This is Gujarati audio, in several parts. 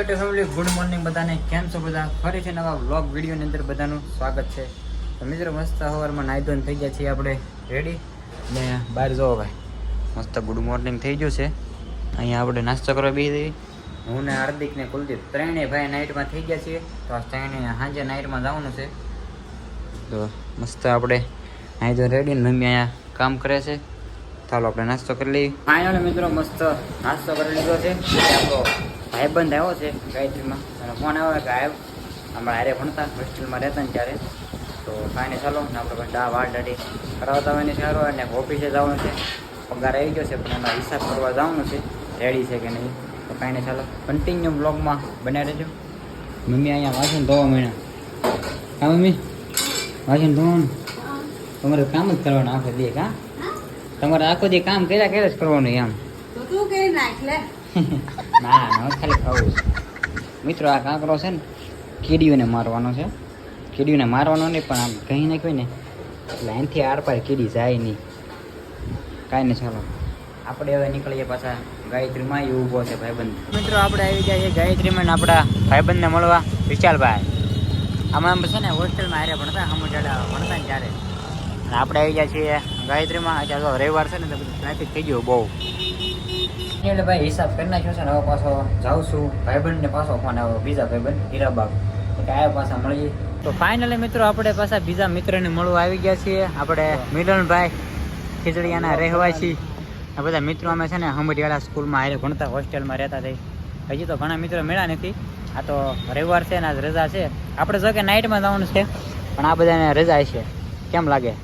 યુટ્યુબ ફેમિલી ગુડ મોર્નિંગ બધાને. કેમ છો બધા? ફરીથી નવા વ્લોગ વિડીયોની અંદર બધાનું સ્વાગત છે. તો મિત્રો મસ્ત સવારમાં નાહી ધોઈને થઈ ગયા છીએ આપણે રેડી ને બહાર જોવો ભાઈ મસ્ત ગુડ મોર્નિંગ થઈ ગયું છે. અહીંયા આપણે નાસ્તો કરવા બેસી દઈએ. હું ને હાર્દિક ને કુલદીપ ત્રણેય ભાઈ નાઇટમાં થઈ ગયા છીએ. તો આ ત્રણેય સાંજે નાઇટમાં જવાનું છે. તો મસ્ત આપણે નાહી ધોઈને રેડી ને મમ્મી અહીંયા કામ કરે છે. ચાલો આપણે નાસ્તો કરી લઈએ. ફાઇનલ મિત્રો મસ્ત નાસ્તો કરી લીધો છે. આપણો ભાઈબંધ આવ્યો છે ગાયત્રીમાં અને ફોન આવ્યો કે આવ્યો હમણાં હારે ભણતા હોસ્ટેલમાં રહેતા ને ત્યારે. તો કાંઈ ચાલો ને આપણે બધા વાળ દાઢી કરાવતા હોય ને સારો અને ઓફિસે જવાનું છે. પગાર આવી ગયો છે પણ એમાં હિસાબ કરવા જવાનું છે રેડી છે કે નહીં. તો કાંઈ નહીં ચાલો કન્ટિન્યુ બ્લોગમાં બનાવી રહેજો. મમ્મી અહીંયા વાસણ ધોવા માંડ્યા. હા મમ્મી વાસણ ધોવાનું તમારે કામ જ કરવાનું આખો દે. હા તમારે આખો દે કામ કર્યા જ કરવાનું એમ. તો તું કરી નાખ લે. ના ખાલી ખાવું મિત્રો. આ કાંકરો છે ને કીડીઓને મારવાનો છે. કીડીઓને મારવાનો નહીં પણ આમ કહી નાખ્યું ને એટલે અહીંથી આરપાર કીડી જાય નહીં. કાંઈ નહીં ચાલો આપણે હવે નીકળીએ પાછા ગાયત્રીમાં. એ ઊભો છે ભાઈબંધ. મિત્રો આપણે આવી ગયા છીએ ગાયત્રીમાં ને આપણા ભાઈબંધને મળવા વિશાલભાઈ. આમાં છે ને હોસ્ટેલમાં હારે ભણતા હમુજાડા ભણતા ને ત્યારે. અને આપણે આવી ગયા છીએ ગાયત્રીમાં. અત્યારે તો રવિવાર છે ને તો બધું ટ્રાફિક થઈ ગયું બહુ. એટલે ભાઈ હિસાબ કરી નાખ્યો છે ને હવે પાછો જાઉં છું. ભાઈબંધને પાછો ફોન આવ્યો બીજા ભાઈબંધ હીરાબાગ એટલે આવ્યા પાછા મળીએ. તો ફાઇનલી મિત્રો આપણે પાછા બીજા મિત્રને મળવા આવી ગયા છીએ. આપણે મિલનભાઈ ખીજડીયાના રહેવાસી આ બધા મિત્રો અમે છે ને હમડિયાળા સ્કૂલમાં હારે ભણતા હોસ્ટેલમાં રહેતા થઈ. હજી તો ઘણા મિત્રો મળ્યા નથી. આ તો રવિવાર છે ને આજ રજા છે. આપણે જો કે નાઇટમાં જવાનું છે પણ આ બધાને રજા છે. કેમ લાગે?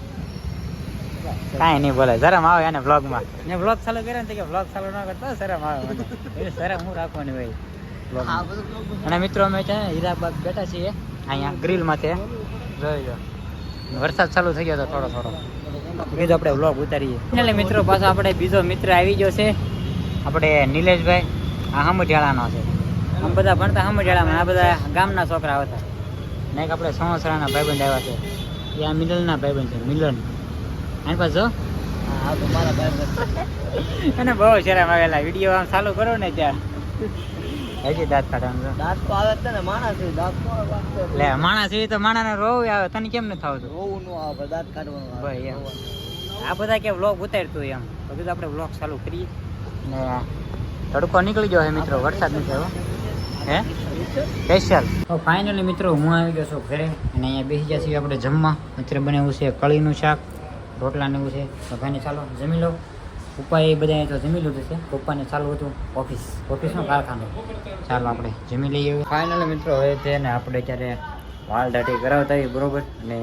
કાંઈ નહીં બોલે શરમ આવે એને વ્લોગમાં. ને વ્લોગ ચાલુ કર્યો ને કે વ્લોગ ચાલુ ન કરતો શરમ આવે મને. એ શરમ હું રાખવાની ભાઈ વ્લોગમાં. અને મિત્રો અમે છે ને હીરાબાગ બેઠા છીએ અહીંયા ગ્રીલમાં. તે જોઈ લો વરસાદ ચાલુ થઈ ગયો હતો થોડો થોડો. કીધું આપણે વ્લોગ ઉતારીએ. એટલે મિત્રો પાછો આપણે બીજો મિત્ર આવી ગયો છે આપણે નિલેશભાઈ. આ હમડિયાળાનો છે. આમ બધા ભણતા હમડિયાળામાં. આ બધા ગામના છોકરા હતા ને એક આપણે સોણસરાના ભાઈબંધ આવ્યા છે. એ આ મિલનના ભાઈબંધ છે મિલન. એની પાછો એને બહુ શરમ આવેલા. વિડીયો આમ ચાલુ કરો ને ત્યાં હજી દાંત કાઢવાનું. દાંત તો આવે છે ને માણસ દાંત લે માણસ એ તો માણસને રોવ આવે. તને કેમ નથી આવતું? રોવું નું આવે દાંત કાઢવાનું ભાઈ એમ આ બધા કે વ્લોગ ઉતારતું એમ. તો કીધું આપણે વ્લોગ ચાલુ કરીએ. ને તડકો નીકળી ગયો છે મિત્રો. વરસાદ નથી આવ્યો હે સ્પેશિયલ. તો ફાઇનલી મિત્રો હું આવી ગયો છું ઘરે અને અહીંયા બેસી ગયા છીએ આપણે જમવા. અત્યારે બનાવ્યું છે કળીનું શાક રોટલા ને એવું છે. તો ભાઈને ચાલો જમી લો. પપ્પા એ બધા તો જમી લીધું છે. પપ્પાને ચાલુ હતું ઓફિસનું કારખાનું. ચાલો આપણે જમી લઈએ. ફાઇનલી મિત્રો હવે છે ને આપણે ત્યારે વાળ દાઢી કરાવતા હોઈએ બરોબર. અને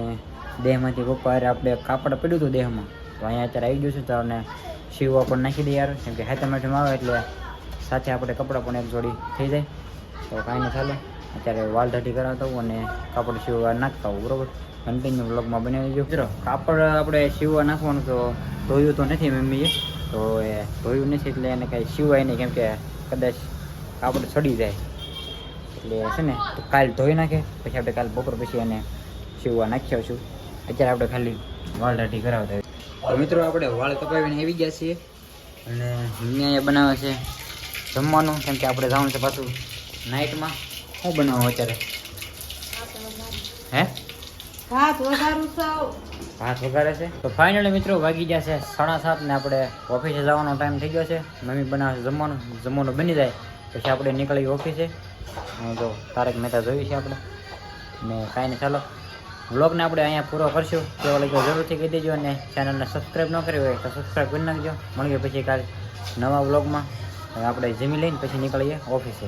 દેહમાંથી પપ્પા આપણે કાપડ પડ્યું હતું દેહમાં. તો અહીંયા અત્યારે આવી ગયું છે. તો આપણે સીવવા પણ નાખી દઈએ યાર. કેમ કે હાથમાં આવે એટલે સાથે આપણે કપડાં પણ એક જોડી થઈ જાય. તો કાંઈ નહીં ચાલો અત્યારે વાળ દાઢી કરાવતા હોઉં અને કાપડ સીવવા નાખતા હોઉં બરોબર. કન્ટિન્યુ વ્લોગમાં બનાવી દો. મિત્રો કાપડ આપણે સીવવા નાખવાનું તો ધોયું તો નથી મમ્મીએ. તો એ ધોયું નથી એટલે એને કાંઈ સીવાય નહીં. કેમ કે કદાચ કાપડ સડી જાય એટલે છે ને કાલ ધોઈ નાખે પછી આપણે કાલ બપોર પછી એને સીવવા નાખી આવશું. અત્યારે આપણે ખાલી વાળ દાઢી કરાવતા હોય. તો મિત્રો આપણે વાળ કપાવીને આવી ગયા છીએ અને અહીંયા બનાવે છે જમવાનું. કેમ કે આપણે જવાનું છે પાછું નાઇટમાં. શું બનાવો અત્યારે? હે ભાત વઘારે છે. તો ફાઇનલી મિત્રો વાગી ગયા છે 7:30 ને આપણે ઓફિસે જવાનો ટાઈમ થઈ ગયો છે. મમ્મી બનાવે છે જમવાનું બની જાય પછી આપણે નીકળીએ ઓફિસે. જો તારક મહેતા જોયું છે આપણે. ને કાંઈ નહીં ચાલો વ્લોગને આપણે અહીંયા પૂરો કરશું. કેવો લાગ્યો જરૂરથી કહી દેજો અને ચેનલને સબસ્ક્રાઈબ ન કરી હોય તો સબસ્ક્રાઈબ કરી નાખજો. મળીએ પછી કાલે નવા વ્લોગમાં. હવે આપણે જમી લઈને પછી નીકળીએ ઓફિસે.